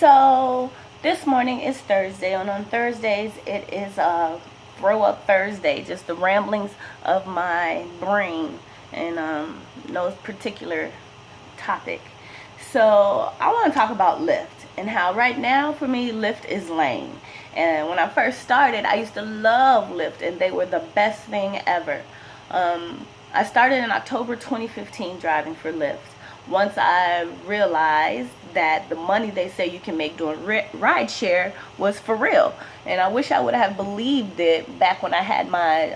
So this morning is Thursday, and on Thursdays it is Throw Up Thursday, just the ramblings of my brain and no particular topic. So I want to talk about Lyft and how right now for me Lyft is lame. And when I first started, I used to love Lyft, and they were the best thing ever. I started in October 2015 driving for Lyft. Once I realized that the money they say you can make doing ride share was for real, and I wish I would have believed it back when I had my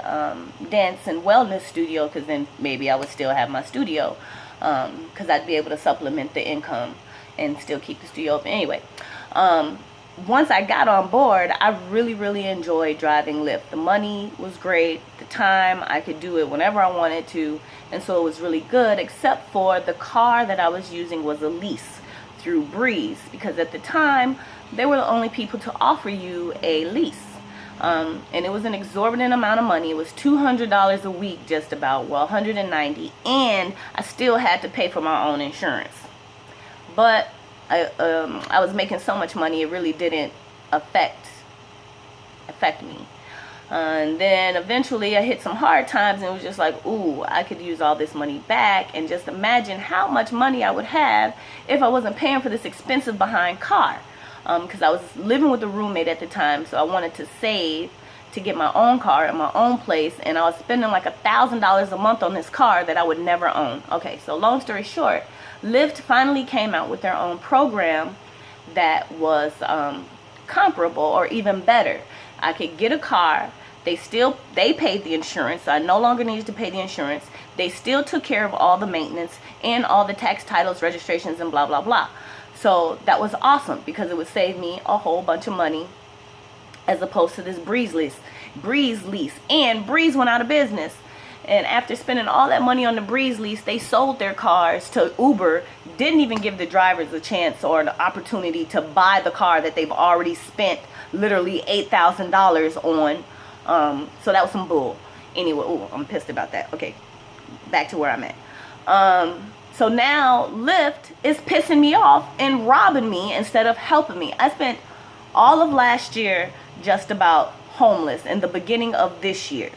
dance and wellness studio, because then maybe I would still have my studio, because I'd be able to supplement the income and still keep the studio open. Anyway, once I got on board, I really enjoyed driving Lyft. The money was great. The time, I could do it whenever I wanted to, and so it was really good, except for the car that I was using was a lease through Breeze, because at the time they were the only people to offer you a lease, and it was an exorbitant amount of money. It was $200 a week, just about, well, $190, and I still had to pay for my own insurance. But I was making so much money, it really didn't affect me. And then eventually I hit some hard times, and it was just like, ooh, I could use all this money back. And just imagine how much money I would have if I wasn't paying for this expensive behind car, because I was living with a roommate at the time, so I wanted to save to get my own car in my own place, and I was spending like $1,000 a month on this car that I would never own. Okay, so long story short, Lyft finally came out with their own program that was comparable or even better. I could get a car. They paid the insurance, so I no longer needed to pay the insurance. They still took care of all the maintenance and all the tax, titles, registrations, and blah blah blah. So that was awesome, because it would save me a whole bunch of money, as opposed to this Breeze lease. And Breeze went out of business. And after spending all that money on the Breeze lease, they sold their cars to Uber, didn't even give the drivers a chance or the opportunity to buy the car that they've already spent literally $8,000 on. So that was some bull. Anyway, ooh, I'm pissed about that. Okay, back to where I'm at. So now Lyft is pissing me off and robbing me instead of helping me. I spent all of last year just about homeless, and the beginning of this year.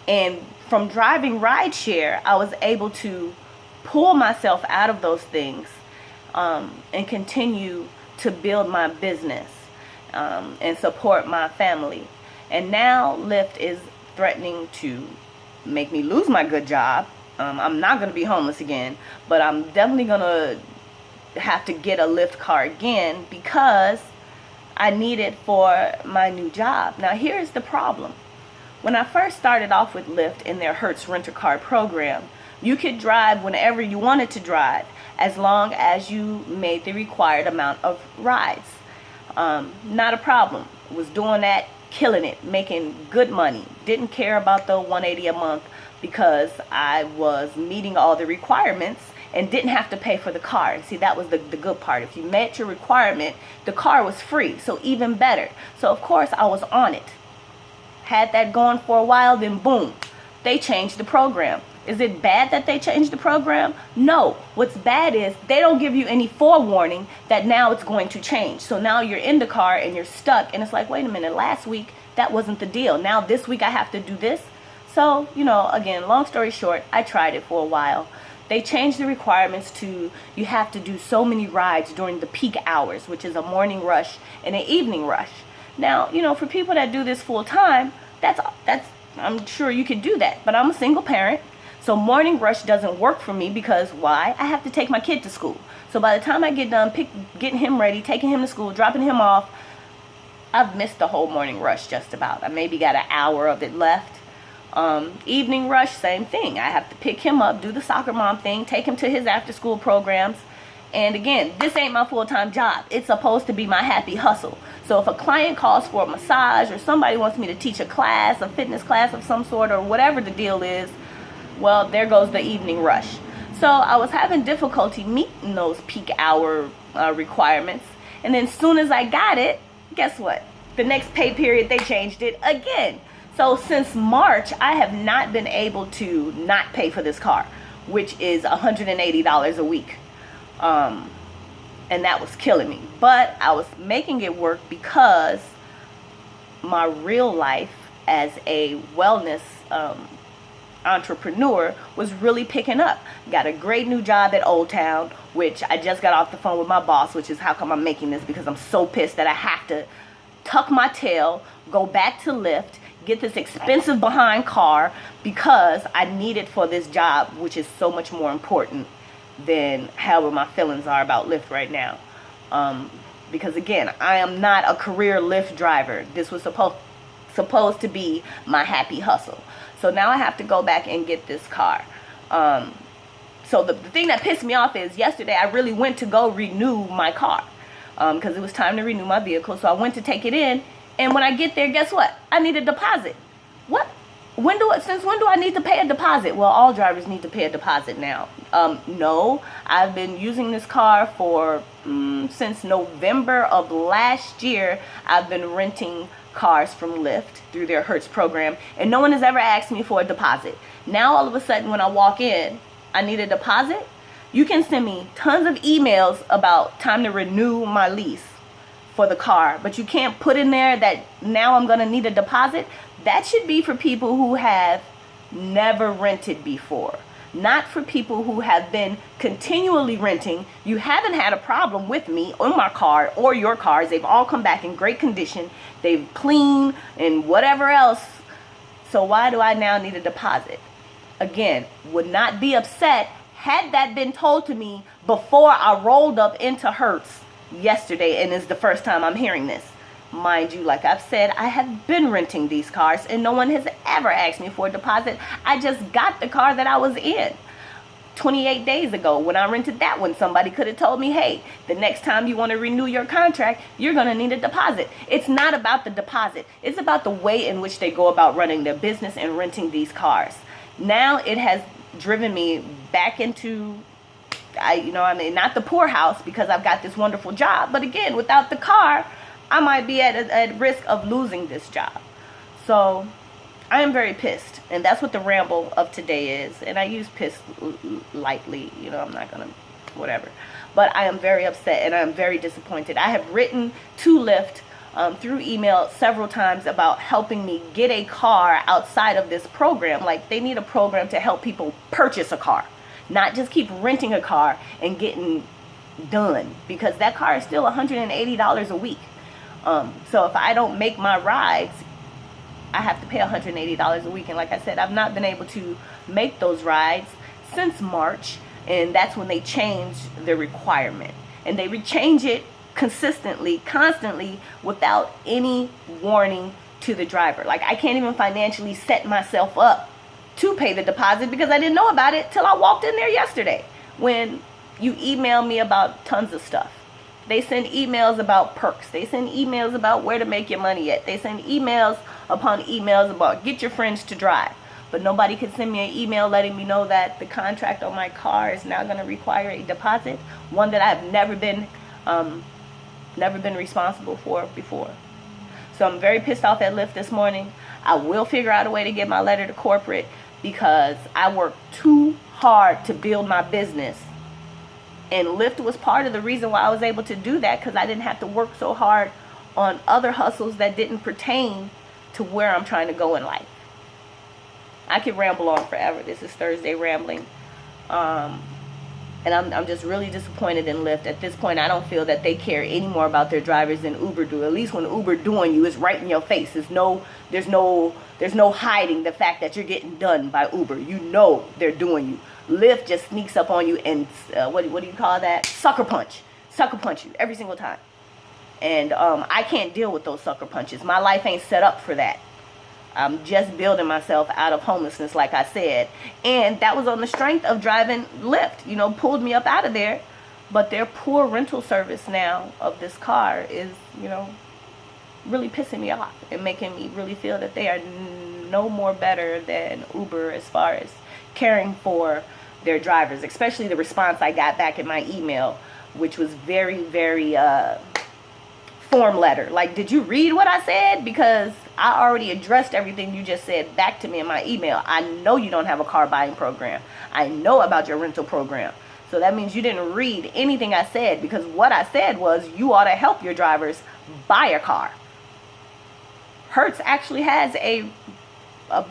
And from driving rideshare, I was able to pull myself out of those things, and continue to build my business, and support my family. And now Lyft is threatening to make me lose my good job. I'm not going to be homeless again, but I'm definitely going to have to get a Lyft car again, because I need it for my new job. Now here's the problem. When I first started off with Lyft in their Hertz rent-a-car program, you could drive whenever you wanted to drive, as long as you made the required amount of rides. Not a problem. Was doing that, killing it, making good money. Didn't care about the $180 a month, because I was meeting all the requirements and didn't have to pay for the car. See, that was the good part. If you met your requirement, the car was free, so even better. So of course I was on it. Had that going for a while, then boom, they changed the program. Is it bad that they changed the program? No. What's bad is they don't give you any forewarning that now it's going to change. So now you're in the car and you're stuck, and it's like, wait a minute, last week that wasn't the deal. Now this week I have to do this. So, again, long story short, I tried it for a while. They changed the requirements to, you have to do so many rides during the peak hours, which is a morning rush and an evening rush. Now, for people that do this full time, that's I'm sure you could do that. But I'm a single parent, so morning rush doesn't work for me, because why? I have to take my kid to school. So by the time I get done getting him ready, taking him to school, dropping him off, I've missed the whole morning rush just about. I maybe got an hour of it left. Evening rush, same thing. I have to pick him up, do the soccer mom thing, take him to his after school programs. And again, this ain't my full-time job. It's supposed to be my happy hustle. So if a client calls for a massage, or somebody wants me to teach a class, a fitness class of some sort, or whatever the deal is, well, there goes the evening rush. So I was having difficulty meeting those peak hour requirements. And then as soon as I got it, guess what? The next pay period, they changed it again. So since March, I have not been able to not pay for this car, which is $180 a week. and that was killing me. But I was making it work because my real life as a wellness entrepreneur was really picking up. Got a great new job at Old Town, which I just got off the phone with my boss, which is how come I'm making this, because I'm so pissed that I have to tuck my tail, go back to Lyft, get this expensive behind car because I need it for this job, which is so much more important than however my feelings are about Lyft right now. Because again, I am not a career Lyft driver. This was supposed to be my happy hustle. So now I have to go back and get this car. So the thing that pissed me off is yesterday I really went to go renew my car because it was time to renew my vehicle. So I went to take it in, and when I get there, guess what? I need a deposit. What? Since when do I need to pay a deposit? Well, all drivers need to pay a deposit now. No, I've been using this car for since November of last year. I've been renting cars from Lyft through their Hertz program, and no one has ever asked me for a deposit. Now all of a sudden when I walk in, I need a deposit. You can send me tons of emails about time to renew my lease for the car, but you can't put in there that now I'm gonna need a deposit. That should be for people who have never rented before, not for people who have been continually renting. You haven't had a problem with me on my car or your cars. They've all come back in great condition. They've cleaned and whatever else. So why do I now need a deposit? Again, would not be upset had that been told to me before I rolled up into Hertz yesterday, and it's the first time I'm hearing this. Mind you, like I've said, I have been renting these cars and no one has ever asked me for a deposit. I just got the car that I was in 28 days ago. When I rented that one, somebody could have told me, hey, the next time you want to renew your contract, you're going to need a deposit. It's not about the deposit. It's about the way in which they go about running their business and renting these cars. Now it has driven me back into, not the poorhouse, because I've got this wonderful job. But again, without the car, I might be at risk of losing this job. So I am very pissed, and that's what the ramble of today is. And I use pissed lightly, I'm not gonna whatever, but I am very upset and I am very disappointed. I have written to Lyft through email several times about helping me get a car outside of this program. Like, they need a program to help people purchase a car, not just keep renting a car and getting done, because that car is still $180 a week. So if I don't make my rides, I have to pay $180 a week. And like I said, I've not been able to make those rides since March. And that's when they changed the requirement. And they change it consistently, constantly, without any warning to the driver. Like, I can't even financially set myself up to pay the deposit because I didn't know about it till I walked in there yesterday, when you email me about tons of stuff. They send emails about perks. They send emails about where to make your money at. They send emails upon emails about get your friends to drive. But nobody could send me an email letting me know that the contract on my car is now going to require a deposit, one that I've never been responsible for before. So I'm very pissed off at Lyft this morning. I will figure out a way to get my letter to corporate, because I worked too hard to build my business. And Lyft was part of the reason why I was able to do that, because I didn't have to work so hard on other hustles that didn't pertain to where I'm trying to go in life. I could ramble on forever. This is Thursday Rambling. And I'm just really disappointed in Lyft. At this point, I don't feel that they care any more about their drivers than Uber do. At least when Uber doing you, is right in your face. There's no hiding the fact that you're getting done by Uber. You know they're doing you. Lyft just sneaks up on you and what do you call that? Sucker punch you every single time. And I can't deal with those sucker punches. My life ain't set up for that. I'm just building myself out of homelessness, like I said. And that was on the strength of driving Lyft, pulled me up out of there. But their poor rental service now of this car is, really pissing me off and making me really feel that they are no more better than Uber as far as caring for their drivers, especially the response I got back in my email, which was very, very form letter. Like, did you read what I said? Because I already addressed everything you just said back to me in my email. I know you don't have a car buying program. I know about your rental program. So that means you didn't read anything I said, because what I said was you ought to help your drivers buy a car. Hertz actually has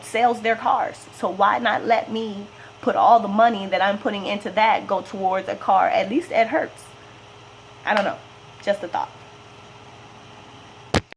sells their cars. So why not let me put all the money that I'm putting into that go towards a car, at least at Hertz? I don't know. Just a thought.